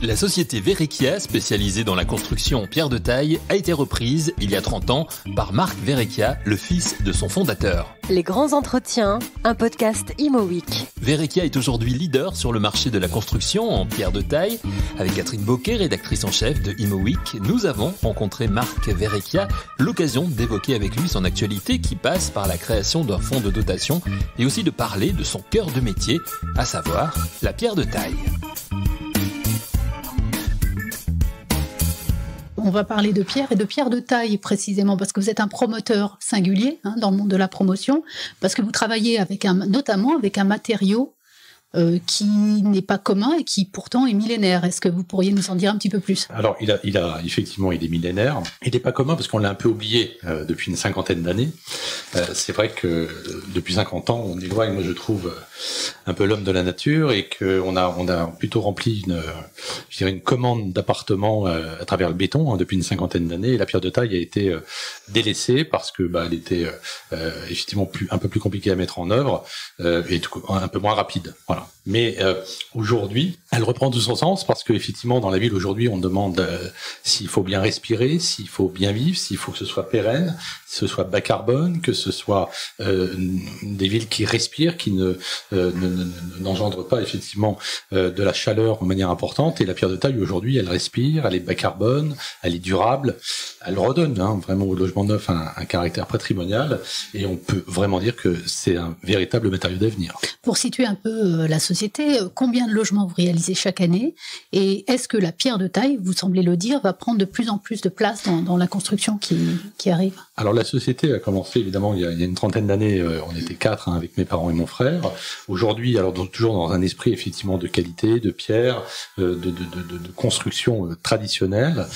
La société Verrecchia, spécialisée dans la construction en pierre de taille, a été reprise il y a 30 ans par Marc Verrecchia, le fils de son fondateur. Les grands entretiens, un podcast Imo Week. Verrecchia est aujourd'hui leader sur le marché de la construction en pierre de taille. Avec Catherine Bocquet, rédactrice en chef de Imo Week, nous avons rencontré Marc Verrecchia, l'occasion d'évoquer avec lui son actualité qui passe par la création d'un fonds de dotation et aussi de parler de son cœur de métier, à savoir la pierre de taille. On va parler de pierre et de pierre de taille précisément parce que vous êtes un promoteur singulier dans le monde de la promotion, parce que vous travaillez notamment avec un matériau qui n'est pas commun et qui pourtant est millénaire. Est-ce que vous pourriez nous en dire un petit peu plus ? Alors, il a effectivement, il est millénaire. Il n'est pas commun parce qu'on l'a un peu oublié depuis une cinquantaine d'années. C'est vrai que depuis 50 ans, on éloigne, moi je trouve, un peu l'homme de la nature et qu'on a plutôt rempli une commande d'appartements à travers le béton depuis une cinquantaine d'années. Et la pierre de taille a été délaissée parce que elle était effectivement un peu plus compliquée à mettre en œuvre et un peu moins rapide. Voilà. Mais aujourd'hui, elle reprend tout son sens parce que effectivement, dans la ville aujourd'hui, on demande s'il faut bien respirer, s'il faut bien vivre, s'il faut que ce soit pérenne, que ce soit bas carbone, que ce soit des villes qui respirent, qui n'engendrent pas effectivement de la chaleur de manière importante. Et la pierre de taille aujourd'hui, elle respire, elle est bas carbone, elle est durable, elle redonne vraiment au logement neuf un caractère patrimonial. Et on peut vraiment dire que c'est un véritable matériau d'avenir. Pour situer un peu la société, combien de logements vous réalisez chaque année ? Et est-ce que la pierre de taille, vous semblez le dire, va prendre de plus en plus de place dans la construction qui arrive ? Alors la société a commencé évidemment il y a une trentaine d'années, on était 4 avec mes parents et mon frère. Aujourd'hui, alors toujours dans un esprit effectivement de qualité, de pierre, de construction traditionnelle.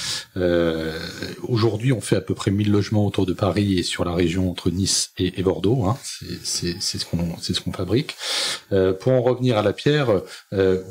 Aujourd'hui, on fait à peu près 1000 logements autour de Paris et sur la région entre Nice et Bordeaux. C'est ce qu'on fabrique. Pour en revenir à la pierre,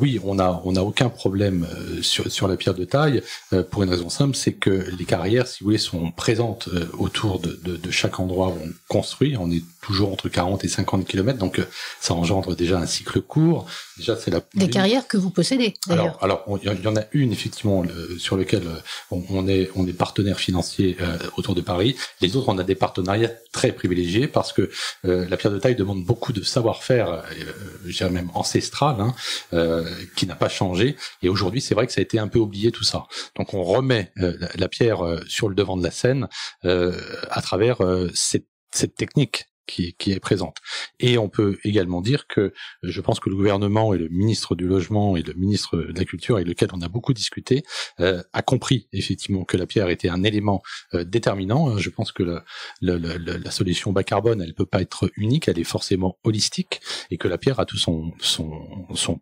oui, on a aucun problème sur la pierre de taille pour une raison simple, c'est que les carrières, si vous voulez, sont présentes autour de chaque endroit où on construit. On est toujours entre 40 et 50 km, donc ça engendre déjà un cycle court. Déjà, c'est des carrières que vous possédez, d'ailleurs. Alors, il y en a une, effectivement, sur lequel on est partenaire financier autour de Paris. Les autres, on a des partenariats très privilégiés parce que la pierre de taille demande beaucoup de savoir-faire, je dirais même ancestral, qui n'a pas changé. Et aujourd'hui, c'est vrai que ça a été un peu oublié, tout ça. Donc, on remet la pierre sur le devant de la scène à travers cette technique qui est présente. Et on peut également dire que je pense que le gouvernement et le ministre du Logement et le ministre de la Culture, avec lequel on a beaucoup discuté, a compris effectivement que la pierre était un élément déterminant. Je pense que la solution bas carbone, elle peut pas être unique, elle est forcément holistique, et que la pierre a tout son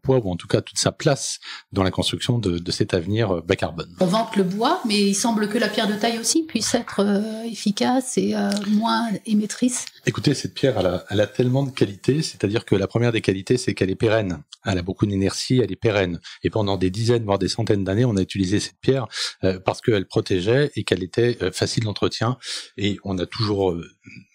poids, ou en tout cas toute sa place dans la construction de cet avenir bas carbone. On vante le bois, mais il semble que la pierre de taille aussi puisse être efficace et moins émettrice. Écoutez, cette pierre, elle a tellement de qualités, c'est-à-dire que la première des qualités, c'est qu'elle est pérenne. Elle a beaucoup d'énergie, elle est pérenne. Et pendant des dizaines, voire des centaines d'années, on a utilisé cette pierre parce qu'elle protégeait et qu'elle était facile d'entretien. Et on a toujours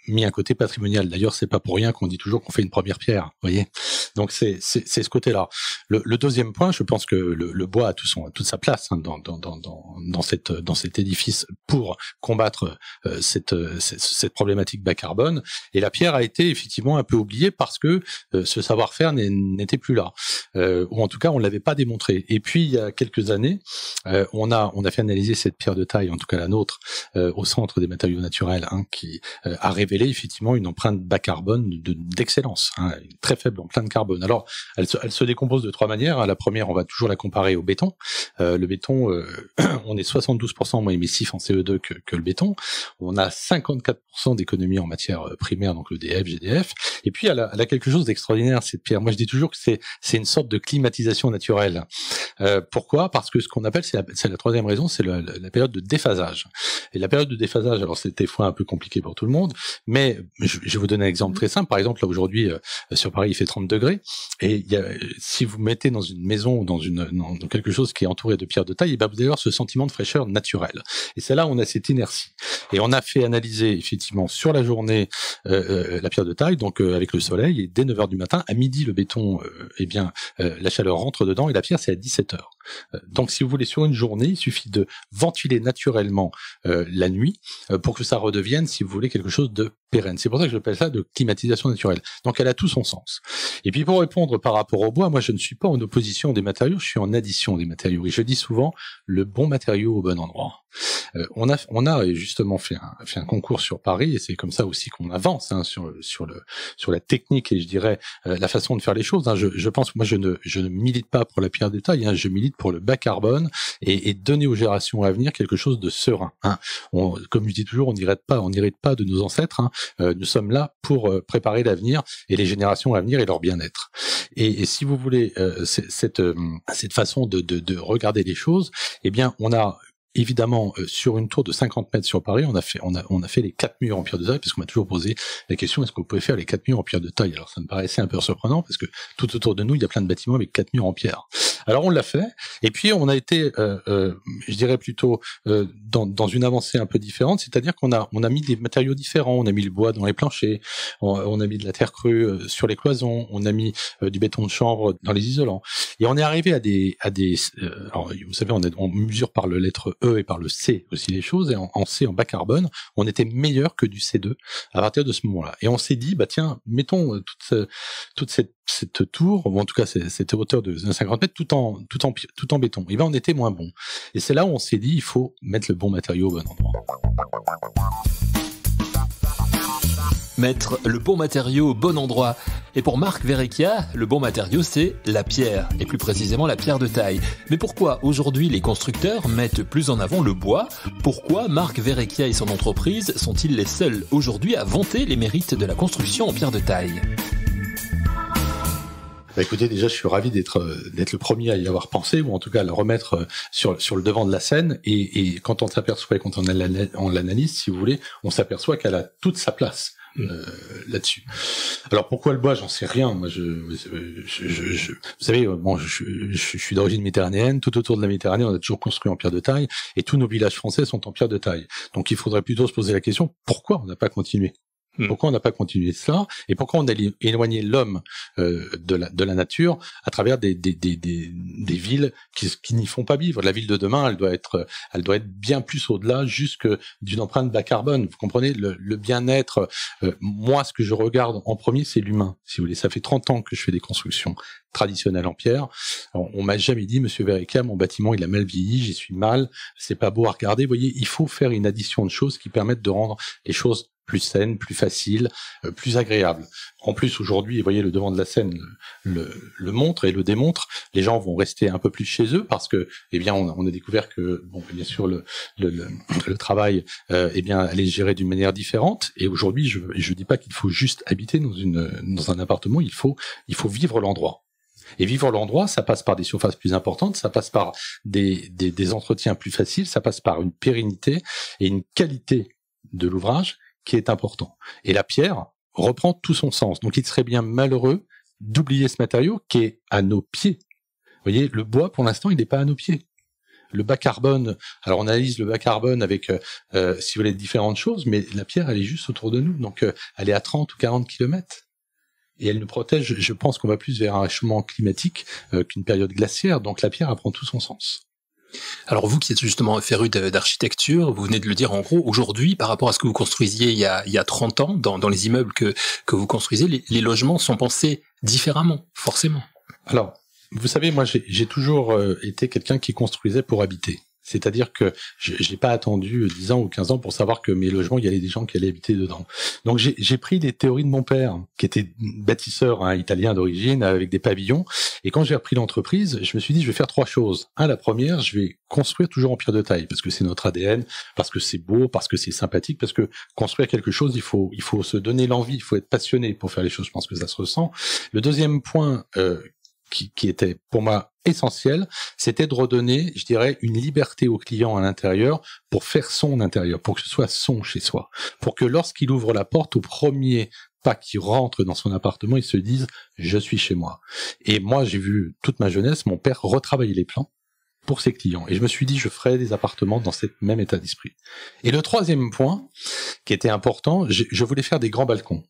mis un côté patrimonial. D'ailleurs, c'est pas pour rien qu'on dit toujours qu'on fait une première pierre, vous voyez. Donc c'est ce côté-là. Le deuxième point, je pense que le bois a toute sa place dans cet édifice pour combattre cette problématique bas carbone. Et la pierre a été effectivement un peu oubliée parce que ce savoir-faire n'était plus là, ou en tout cas on l'avait pas démontré. Et puis il y a quelques années, on a fait analyser cette pierre de taille, en tout cas la nôtre, au Centre des matériaux naturels, qui a révélé effectivement une empreinte bas carbone d'excellence, une très faible empreinte carbone. Alors, elle se décompose de 3 manières. La première, on va toujours la comparer au béton. Le béton, on est 72% moins émissif en CO2 que le béton. On a 54% d'économie en matière primaire, donc l'EDF, GDF. Et puis, elle a quelque chose d'extraordinaire, cette pierre. Moi, je dis toujours que c'est une sorte de climatisation naturelle. Pourquoi ? Parce que ce qu'on appelle, c'est la troisième raison, c'est la période de déphasage. Et la période de déphasage, alors c'est des fois un peu compliqué pour tout le monde, Mais je vais vous donner un exemple très simple. Par exemple, là aujourd'hui, sur Paris, il fait 30 degrés. Et si vous mettez dans une maison ou dans quelque chose qui est entouré de pierres de taille, vous allez avoir ce sentiment de fraîcheur naturelle. Et c'est là où on a cette inertie. Et on a fait analyser effectivement sur la journée la pierre de taille, donc avec le soleil, et dès 9h du matin, à midi, le béton, la chaleur rentre dedans, et la pierre, c'est à 17h. Donc si vous voulez, sur une journée, il suffit de ventiler naturellement la nuit pour que ça redevienne, si vous voulez, quelque chose de pérenne. C'est pour ça que je l'appelle ça de climatisation naturelle. Donc elle a tout son sens. Et puis pour répondre par rapport au bois, moi je ne suis pas en opposition des matériaux, je suis en addition des matériaux. Et je dis souvent le bon matériau au bon endroit. On a justement fait un concours sur Paris, et c'est comme ça aussi qu'on avance sur la technique et je dirais la façon de faire les choses. Je pense que moi je ne milite pas pour la pierre de taille, je milite pour le bas carbone et donner aux générations à venir quelque chose de serein. Comme je dis toujours, on n'hérite pas de nos ancêtres. Nous sommes là pour préparer l'avenir et les générations à venir et leur bien-être. Et si vous voulez cette façon de regarder les choses, eh bien on a évidemment, sur une tour de 50 mètres sur Paris, on a fait les 4 murs en pierre de taille, parce qu'on m'a toujours posé la question, est-ce qu'on pouvait faire les 4 murs en pierre de taille? Alors ça me paraissait un peu surprenant, parce que tout autour de nous, il y a plein de bâtiments avec 4 murs en pierre. Alors on l'a fait, et puis on a été, je dirais plutôt, dans une avancée un peu différente, c'est-à-dire qu'on a mis des matériaux différents, on a mis le bois dans les planchers, on a mis de la terre crue sur les cloisons, on a mis du béton de chanvre dans les isolants, et on est arrivé à des alors vous savez, on mesure par le lettre E et par le C aussi les choses, et en C, en bas carbone, on était meilleur que du C2 à partir de ce moment-là. Et on s'est dit, bah tiens, mettons toute cette tour, ou en tout cas cette hauteur de 50 mètres, tout en béton. Et ben on était moins bon. Et c'est là où on s'est dit, il faut mettre le bon matériau au bon endroit. Mettre le bon matériau au bon endroit. Et pour Marc Verrecchia, le bon matériau, c'est la pierre, et plus précisément la pierre de taille. Mais pourquoi aujourd'hui les constructeurs mettent plus en avant le bois? Pourquoi Marc Verrecchia et son entreprise sont-ils les seuls aujourd'hui à vanter les mérites de la construction en pierre de taille? Bah écoutez, déjà, je suis ravi d'être le premier à y avoir pensé, ou en tout cas à le remettre sur le devant de la scène. Et quand on s'aperçoit, et quand on l'analyse, si vous voulez, on s'aperçoit qu'elle a toute sa place. Là-dessus. Alors pourquoi le bois, j'en sais rien. Moi, vous savez, bon, je suis d'origine méditerranéenne. Tout autour de la Méditerranée, on a toujours construit en pierre de taille, et tous nos villages français sont en pierre de taille. Donc, il faudrait plutôt se poser la question pourquoi on n'a pas continué. Pourquoi on n'a pas continué cela, et pourquoi on a éloigné l'homme de la nature à travers des villes qui n'y font pas vivre. La ville de demain, elle doit être bien plus au-delà jusque d'une empreinte bas carbone. Vous comprenez, le bien-être. Moi, ce que je regarde en premier, c'est l'humain. Si vous voulez, ça fait 30 ans que je fais des constructions traditionnelles en pierre. Alors, on m'a jamais dit, Monsieur Verrecchia, mon bâtiment il a mal vieilli, j'y suis mal, c'est pas beau à regarder. Vous voyez, il faut faire une addition de choses qui permettent de rendre les choses plus saines, plus faciles, plus agréables. En plus, aujourd'hui, vous voyez, le devant de la scène le montre et le démontre. Les gens vont rester un peu plus chez eux parce que, eh bien, on a découvert que, bon, bien sûr, le travail, eh bien, allait se gérer d'une manière différente. Et aujourd'hui, je dis pas qu'il faut juste habiter dans un appartement. Il faut vivre l'endroit. Et vivre l'endroit, ça passe par des surfaces plus importantes, ça passe par des entretiens plus faciles, ça passe par une pérennité et une qualité de l'ouvrage qui est important. Et la pierre reprend tout son sens. Donc il serait bien malheureux d'oublier ce matériau qui est à nos pieds. Vous voyez, le bois, pour l'instant, il n'est pas à nos pieds. Le bas carbone, alors on analyse le bas carbone avec, si vous voulez, différentes choses, mais la pierre, elle est juste autour de nous. Donc elle est à 30 ou 40 kilomètres. Et elle nous protège. Je pense qu'on va plus vers un réchauffement climatique qu'une période glaciaire. Donc la pierre, elle prend tout son sens. Alors vous qui êtes justement féru d'architecture, vous venez de le dire en gros, aujourd'hui, par rapport à ce que vous construisiez il y a 30 ans, dans les immeubles que vous construisez, les logements sont pensés différemment, forcément. Alors, vous savez, moi j'ai toujours été quelqu'un qui construisait pour habiter. C'est-à-dire que j'ai pas attendu 10 ans ou 15 ans pour savoir que mes logements, il y avait des gens qui allaient habiter dedans. Donc j'ai pris les théories de mon père, qui était bâtisseur italien d'origine, avec des pavillons. Et quand j'ai repris l'entreprise, je me suis dit, je vais faire 3 choses. La première, je vais construire toujours en pierre de taille, parce que c'est notre ADN, parce que c'est beau, parce que c'est sympathique, parce que construire quelque chose, il faut se donner l'envie, il faut être passionné pour faire les choses. Je pense que ça se ressent. Le deuxième point, qui était pour moi essentiel, c'était de redonner, je dirais, une liberté au client à l'intérieur pour faire son intérieur, pour que ce soit son chez soi, pour que lorsqu'il ouvre la porte au premier pas qu'il rentre dans son appartement, il se dise « je suis chez moi ». Et moi, j'ai vu toute ma jeunesse mon père retravailler les plans pour ses clients. Et je me suis dit, je ferai des appartements dans ce même état d'esprit. Et le troisième point, qui était important, je voulais faire des grands balcons.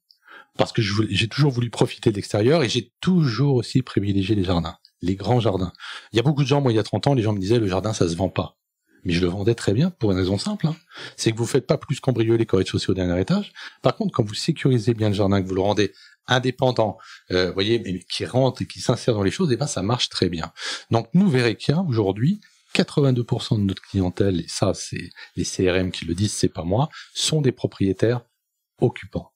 Parce que j'ai toujours voulu profiter de l'extérieur et j'ai toujours aussi privilégié les jardins, les grands jardins. Il y a beaucoup de gens, moi il y a 30 ans, les gens me disaient le jardin ça se vend pas. Mais je le vendais très bien pour une raison simple, c'est que vous faites pas plus cambrioler qu'au rez-de-chaussée au dernier étage. Par contre, quand vous sécurisez bien le jardin, que vous le rendez indépendant, voyez, mais qui rentre et qui s'insère dans les choses, et ben ça marche très bien. Donc nous, Verrekia, aujourd'hui, 82% de notre clientèle, et ça c'est les CRM qui le disent, c'est pas moi, sont des propriétaires occupants.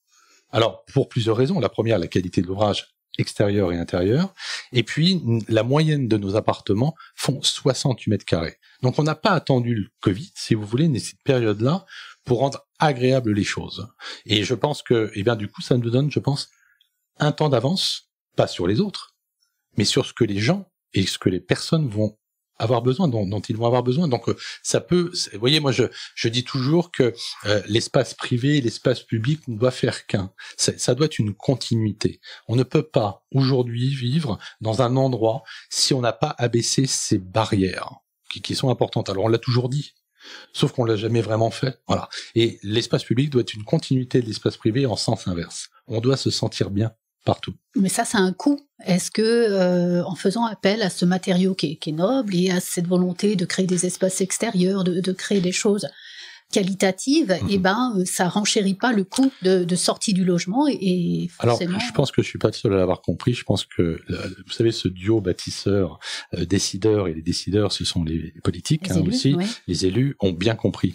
Alors, pour plusieurs raisons. La première, la qualité de l'ouvrage extérieur et intérieur. Et puis, la moyenne de nos appartements font 68 mètres carrés. Donc, on n'a pas attendu le Covid, si vous voulez, cette période-là, pour rendre agréables les choses. Et je pense que, eh bien, du coup, ça nous donne, je pense, un temps d'avance, pas sur les autres, mais sur ce que les gens et ce que les personnes vont avoir besoin, dont ils vont avoir besoin. Donc ça peut, vous voyez, moi je dis toujours que l'espace privé et l'espace public ne doit faire qu'un. Ça doit être une continuité. On ne peut pas aujourd'hui vivre dans un endroit si on n'a pas abaissé ces barrières qui sont importantes. Alors on l'a toujours dit, sauf qu'on l'a jamais vraiment fait. Voilà. Et l'espace public doit être une continuité de l'espace privé en sens inverse. On doit se sentir bien partout. Mais ça a un coût. Est-ce que, en faisant appel à ce matériau qui est noble et à cette volonté de créer des espaces extérieurs, de créer des choses qualitatives, eh ben, ça renchérit pas le coût de sortie du logement et forcément... Alors, je pense que je suis pas le seul à l'avoir compris. Je pense que, vous savez, ce duo bâtisseur, décideur, et les décideurs, ce sont les politiques les élus, aussi. Ouais. Les élus ont bien compris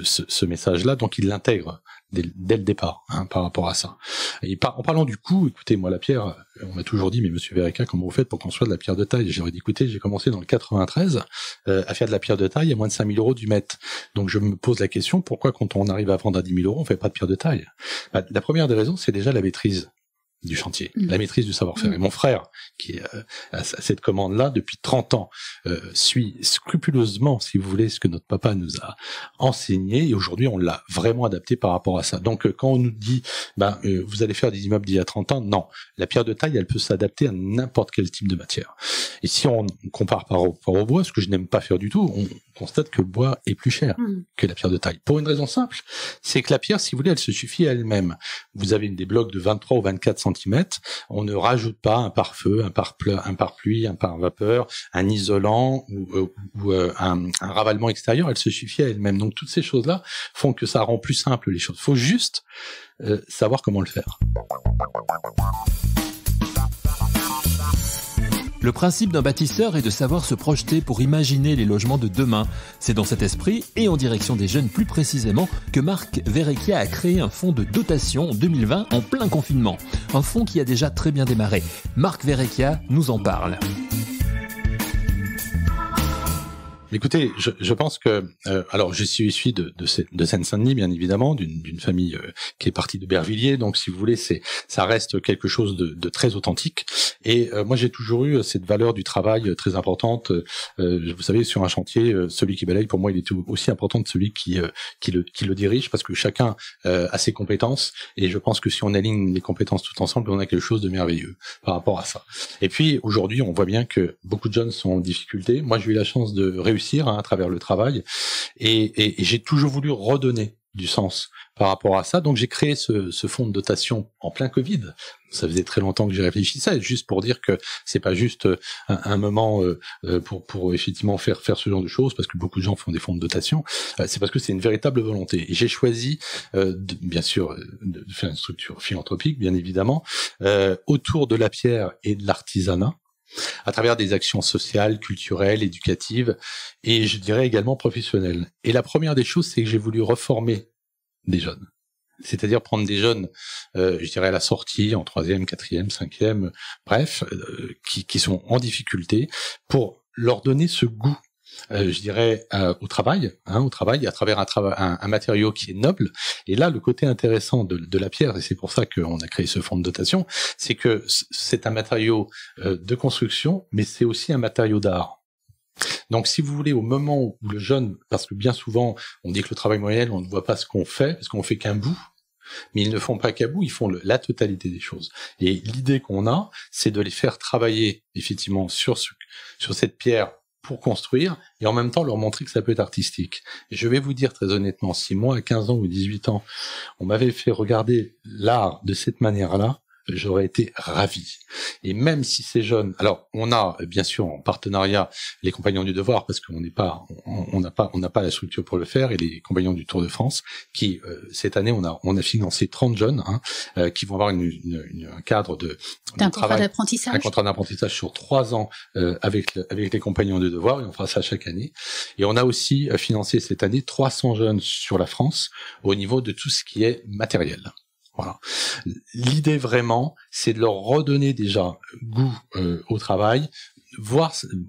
ce message-là, donc ils l'intègrent dès le départ par rapport à ça. Et en parlant du coût, écoutez, moi la pierre, on m'a toujours dit, mais monsieur Verrekia, comment vous faites pour construire de la pierre de taille? J'aurais dit, écoutez, j'ai commencé dans le 93 à faire de la pierre de taille à moins de 5 000 euros du mètre. Donc je me pose la question, pourquoi quand on arrive à vendre à 10 000 euros, on fait pas de pierre de taille? La première des raisons, c'est déjà la maîtrise du chantier, la maîtrise du savoir-faire. Et mon frère, qui a cette commande-là depuis 30 ans, suit scrupuleusement, si vous voulez, ce que notre papa nous a enseigné, et aujourd'hui on l'a vraiment adapté par rapport à ça. Donc quand on nous dit, vous allez faire des immeubles d'il y a 30 ans, non. La pierre de taille, elle peut s'adapter à n'importe quel type de matière. Et si on compare par rapport au bois, ce que je n'aime pas faire du tout, on constate que le bois est plus cher que la pierre de taille. Pour une raison simple, c'est que la pierre, si vous voulez, elle se suffit à elle-même. Vous avez des blocs de 23 ou 24 cm, on ne rajoute pas un pare-feu, un pare-pluie, un pare-vapeur, un isolant ou un ravalement extérieur, elle se suffit à elle-même. Donc toutes ces choses-là font que ça rend plus simple les choses. Il faut juste savoir comment le faire. Le principe d'un bâtisseur est de savoir se projeter pour imaginer les logements de demain. C'est dans cet esprit, et en direction des jeunes plus précisément, que Marc Verrekia a créé un fonds de dotation en 2020 en plein confinement. Un fonds qui a déjà très bien démarré. Marc Verrekia nous en parle. Écoutez, je pense que alors je suis issu de Seine-Saint-Denis, bien évidemment, d'une famille qui est partie de Bervilliers, donc si vous voulez, ça reste quelque chose de très authentique. Et moi, j'ai toujours eu cette valeur du travail très importante. Vous savez, sur un chantier, celui qui balaye, pour moi, il est aussi important que celui qui le dirige, parce que chacun a ses compétences. Et je pense que si on aligne les compétences tout ensemble, on a quelque chose de merveilleux par rapport à ça. Et puis aujourd'hui, on voit bien que beaucoup de jeunes sont en difficulté. Moi, j'ai eu la chance de réussir à travers le travail, et j'ai toujours voulu redonner du sens par rapport à ça. Donc j'ai créé ce fonds de dotation en plein Covid. Ça faisait très longtemps que j'y réfléchissais, juste pour dire que c'est pas juste un moment pour effectivement faire ce genre de choses, parce que beaucoup de gens font des fonds de dotation. C'est parce que c'est une véritable volonté. Et j'ai choisi, bien sûr, de faire une structure philanthropique, bien évidemment, autour de la pierre et de l'artisanat, à travers des actions sociales, culturelles, éducatives, et je dirais également professionnelles. Et la première des choses, c'est que j'ai voulu reformer des jeunes. C'est-à-dire prendre des jeunes, je dirais à la sortie, en 3e, 4e, 5e, bref, qui sont en difficulté, pour leur donner ce goût je dirais, au travail, à travers un matériau qui est noble. Et là, le côté intéressant de la pierre, et c'est pour ça qu'on a créé ce fonds de dotation, c'est que c'est un matériau de construction, mais c'est aussi un matériau d'art. Donc, si vous voulez, au moment où le jeune, parce que bien souvent, on dit que le travail manuel, on ne voit pas ce qu'on fait, parce qu'on fait qu'un bout, mais ils ne font pas qu'un bout, ils font la totalité des choses. Et l'idée qu'on a, c'est de les faire travailler, effectivement, sur cette pierre pour construire, et en même temps leur montrer que ça peut être artistique. Et je vais vous dire très honnêtement, si moi, à 15 ans ou 18 ans, on m'avait fait regarder l'art de cette manière-là, j'aurais été ravi. Et même si c'est jeune, alors on a bien sûr en partenariat les Compagnons du Devoir parce qu'on n'a pas la structure pour le faire, et les Compagnons du Tour de France qui cette année on a financé 30 jeunes qui vont avoir un cadre un contrat d'apprentissage. Un contrat d'apprentissage sur 3 ans avec les Compagnons du Devoir, et on fera ça chaque année. Et on a aussi financé cette année 300 jeunes sur la France au niveau de tout ce qui est matériel. Voilà. L'idée vraiment, c'est de leur redonner déjà goût au travail,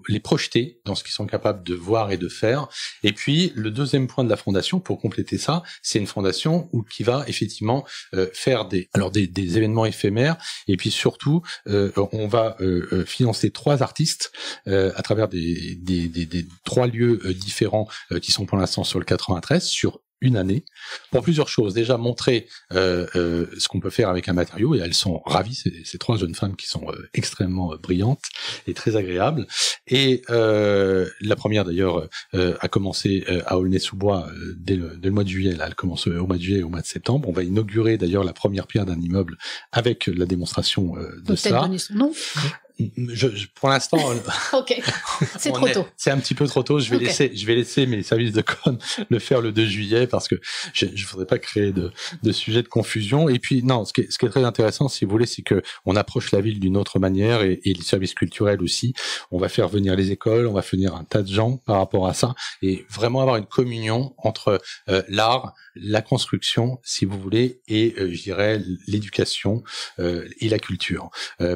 les projeter dans ce qu'ils sont capables de voir et de faire. Et puis, le deuxième point de la fondation, pour compléter ça, c'est une fondation qui va effectivement faire des événements éphémères. Et puis surtout, on va financer 3 artistes à travers des 3 lieux différents qui sont pour l'instant sur le 93, sur une année, pour plusieurs choses. Déjà, montrer ce qu'on peut faire avec un matériau, et elles sont ravies, ces 3 jeunes femmes qui sont extrêmement brillantes et très agréables. Et la première, d'ailleurs, a commencé à Aulnay-sous-Bois dès le mois de juillet. Là, elle commence au mois de juillet et au mois de septembre. On va inaugurer, d'ailleurs, la première pierre d'un immeuble avec la démonstration de ça. Peut-être donner son nom. Pour l'instant, ok, c'est trop tôt. C'est un petit peu trop tôt. Je vais laisser mes services de com le faire le 2 juillet parce que je voudrais pas créer de sujet de confusion. Et puis non, ce qui est très intéressant, si vous voulez, c'est que on approche la ville d'une autre manière, et les services culturels aussi. On va faire venir les écoles, on va faire venir un tas de gens par rapport à ça, et vraiment avoir une communion entre l'art, la construction, si vous voulez, et je dirais l'éducation et la culture,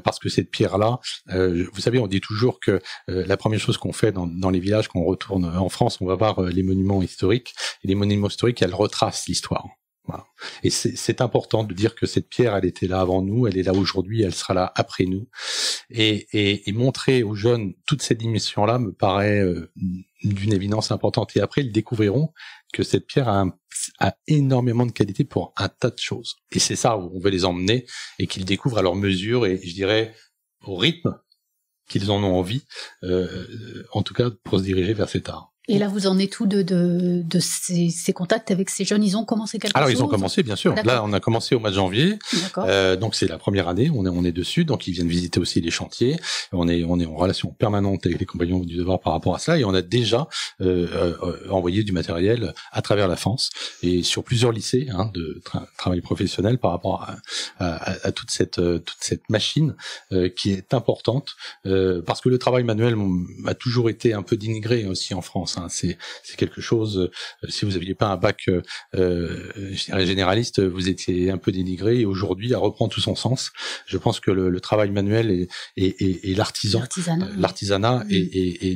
parce que cette pierre-là, vous savez, on dit toujours que la première chose qu'on fait dans les villages, quand on retourne en France, on va voir les monuments historiques, et les monuments historiques, elles retracent l'histoire. Voilà. Et c'est important de dire que cette pierre, elle était là avant nous, elle est là aujourd'hui, elle sera là après nous. Et montrer aux jeunes toute cette dimension-là me paraît d'une évidence importante. Et après, ils découvriront que cette pierre a énormément de qualité pour un tas de choses. Et c'est ça où on veut les emmener, et qu'ils découvrent à leur mesure, et je dirais au rythme qu'ils en ont envie, en tout cas pour se diriger vers cet art. Et là, vous en êtes où de ces contacts avec ces jeunes? Ils ont commencé quelque chose? Alors, ils ont commencé, bien sûr. Là, on a commencé au mois de janvier. Donc, c'est la première année. On est dessus. Donc, ils viennent visiter aussi les chantiers. On est en relation permanente avec les Compagnons du Devoir par rapport à ça. Et on a déjà envoyé du matériel à travers la France et sur plusieurs lycées de travail professionnel par rapport à toute cette machine qui est importante parce que le travail manuel a toujours été un peu dénigré aussi en France. C'est quelque chose, si vous n'aviez pas un bac je dirais généraliste, vous étiez un peu dénigré, et aujourd'hui, elle reprend tout son sens. Je pense que le travail manuel et l'artisanat est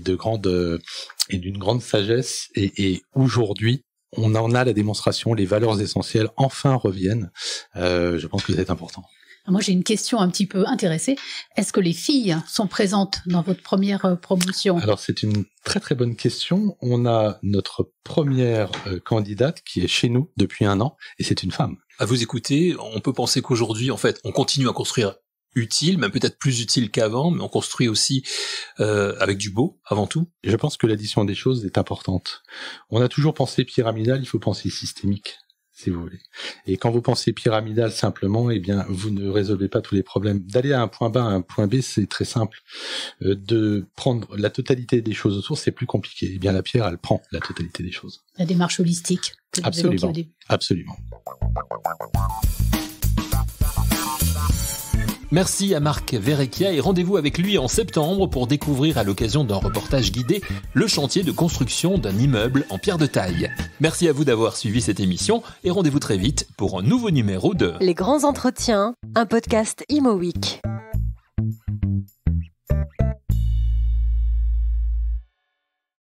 d'une grande sagesse, et aujourd'hui, on en a la démonstration, les valeurs essentielles enfin reviennent. Je pense que c'est important. Moi, j'ai une question un petit peu intéressée. Est-ce que les filles sont présentes dans votre première promotion? Alors, c'est une très très bonne question. On a notre première candidate qui est chez nous depuis 1 an, et c'est une femme. À vous écouter, on peut penser qu'aujourd'hui, en fait, on continue à construire utile, même peut-être plus utile qu'avant, mais on construit aussi avec du beau, avant tout. Et je pense que l'addition des choses est importante. On a toujours pensé pyramidal, il faut penser systémique, si vous voulez. Et quand vous pensez pyramidal simplement, eh bien, vous ne résolvez pas tous les problèmes. D'aller à un point bas à un point B, c'est très simple. De prendre la totalité des choses autour, c'est plus compliqué. Eh bien, la pierre, elle prend la totalité des choses. La démarche holistique. Absolument. Absolument. Merci à Marc Verrecchia, et rendez-vous avec lui en septembre pour découvrir à l'occasion d'un reportage guidé le chantier de construction d'un immeuble en pierre de taille. Merci à vous d'avoir suivi cette émission, et rendez-vous très vite pour un nouveau numéro de Les Grands Entretiens, un podcast Imo Week.